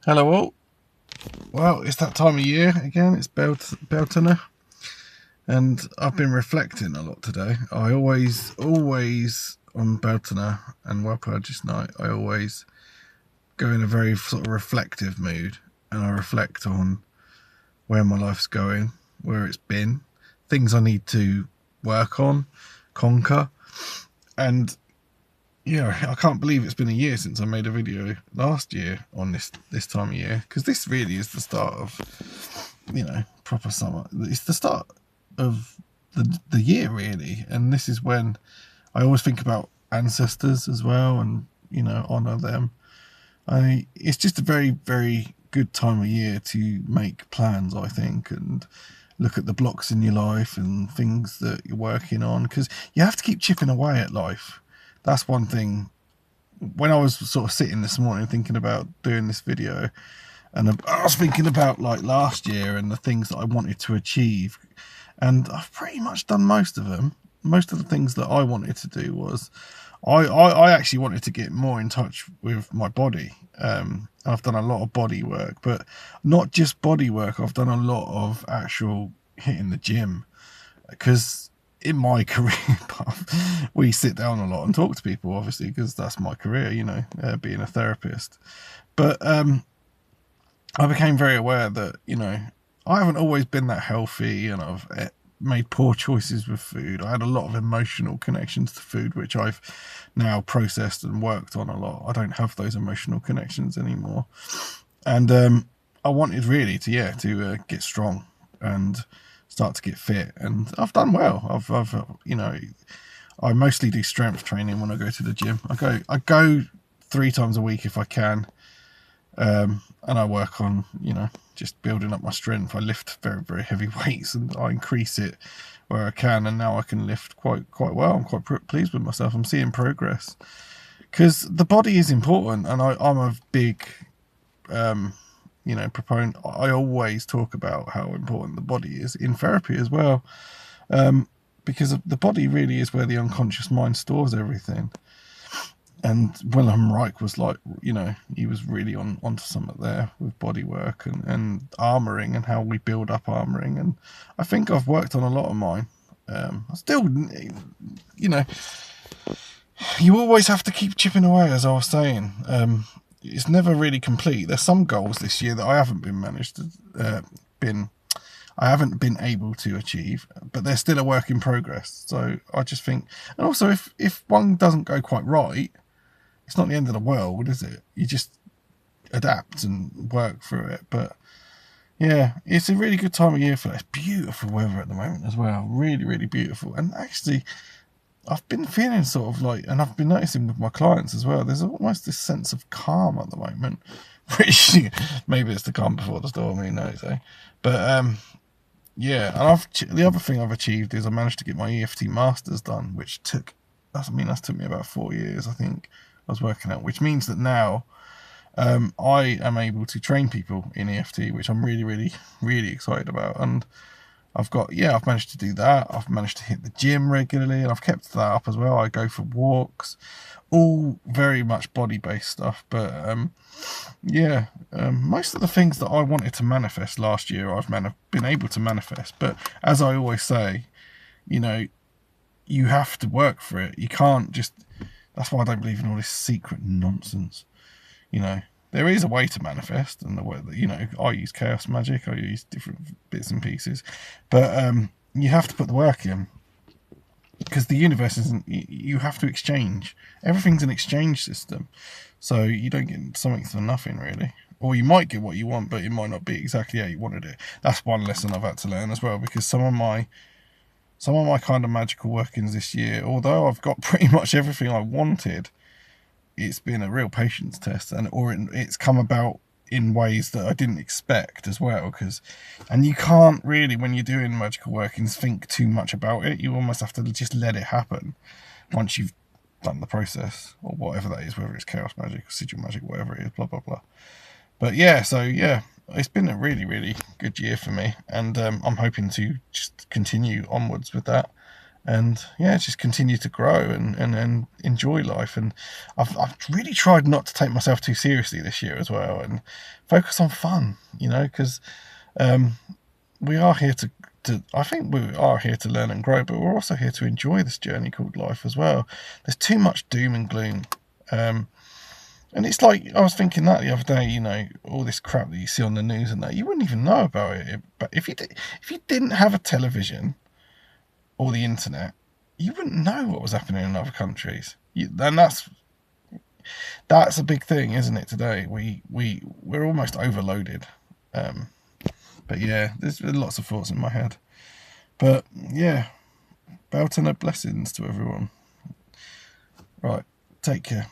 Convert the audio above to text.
Hello all. Well, it's that time of year again. It's Beltane, and I've been reflecting a lot today. I always on Beltane and Walpurgis night, I always go in a very sort of reflective mood, and I reflect on where my life's going, where it's been, things I need to work on, conquer, and yeah, I can't believe it's been a year since I made a video last year on this time of year, because this really is the start of, proper summer. It's the start of the year really, and this is when I always think about ancestors as well, and honor them. It's just a very very good time of year to make plans, I think, and look at the blocks in your life and things that you're working on, because you have to keep chipping away at life. That's one thing. When I was sort of sitting this morning thinking about doing this video, and I was thinking about like last year and the things that I wanted to achieve, and I've pretty much done most of them. Most of the things that I wanted to do was, I actually wanted to get more in touch with my body. I've done a lot of body work, but not just body work. I've done a lot of actual hitting the gym, because in my career path, we sit down a lot and talk to people, obviously, because that's my career, being a therapist. But I became very aware that, I haven't always been that healthy, and I've made poor choices with food. I had a lot of emotional connections to food, which I've now processed and worked on a lot. I don't have those emotional connections anymore. And I wanted really to get strong and start to get fit, and I've done well. I mostly do strength training when I go to the gym. I go 3 times a week if I can, and I work on just building up my strength. I lift very very heavy weights, and I increase it where I can, and now I can lift quite well. I'm quite pleased with myself. I'm seeing progress, because the body is important, and I'm a big proponent. I always talk about how important the body is in therapy as well, because the body really is where the unconscious mind stores everything. And Wilhelm Reich was like, he was really onto something there with body work and armoring, and how we build up armoring. And I think I've worked on a lot of mine. I still, you always have to keep chipping away, as I was saying. It's never really complete. There's some goals this year that I haven't I haven't been able to achieve, but they're still a work in progress. So I just think, and also if one doesn't go quite right, it's not the end of the world, is it? You just adapt and work through it. But yeah, it's a really good time of year for that. It's beautiful weather at the moment as well. Really, really beautiful. And actually, I've been feeling sort of like, and I've been noticing with my clients as well, there's almost this sense of calm at the moment. Which maybe it's the calm before the storm, who knows, eh? But yeah, and the other thing I've achieved is I managed to get my EFT masters done, which that's took me about 4 years, I think. I was working out, which means that now I am able to train people in EFT, which I'm really, really, really excited about. And I've managed to do that. I've managed to hit the gym regularly, and I've kept that up as well. I go for walks, all very much body-based stuff. But most of the things that I wanted to manifest last year, I've been able to manifest. But as I always say, you have to work for it. You can't just. That's why I don't believe in all this secret nonsense. There is a way to manifest, and the way that I use chaos magic, I use different bits and pieces, but you have to put the work in, because the universe isn't. You have to exchange. Everything's an exchange system, so you don't get something for nothing really. Or you might get what you want, but it might not be exactly how you wanted it. That's one lesson I've had to learn as well, because some of my kind of magical workings this year, although I've got pretty much everything I wanted, it's been a real patience test, it's come about in ways that I didn't expect as well. And you can't really, when you're doing magical workings, think too much about it. You almost have to just let it happen once you've done the process, or whatever that is, whether it's chaos magic or sigil magic, whatever it is, blah blah blah. But yeah, it's been a really, really good year for me, and I'm hoping to just continue onwards with that. and yeah, just continue to grow and enjoy life. And I've really tried not to take myself too seriously this year as well, and focus on fun, because we are here to I think we are here to learn and grow, but we're also here to enjoy this journey called life as well. There's too much doom and gloom. And it's like, I was thinking that the other day, all this crap that you see on the news and that, you wouldn't even know about it. But if you didn't have a television or the internet, you wouldn't know what was happening in other countries. And that's a big thing, isn't it? Today we're almost overloaded. But yeah, there's lots of thoughts in my head. But yeah, Beltane blessings to everyone. Right, take care.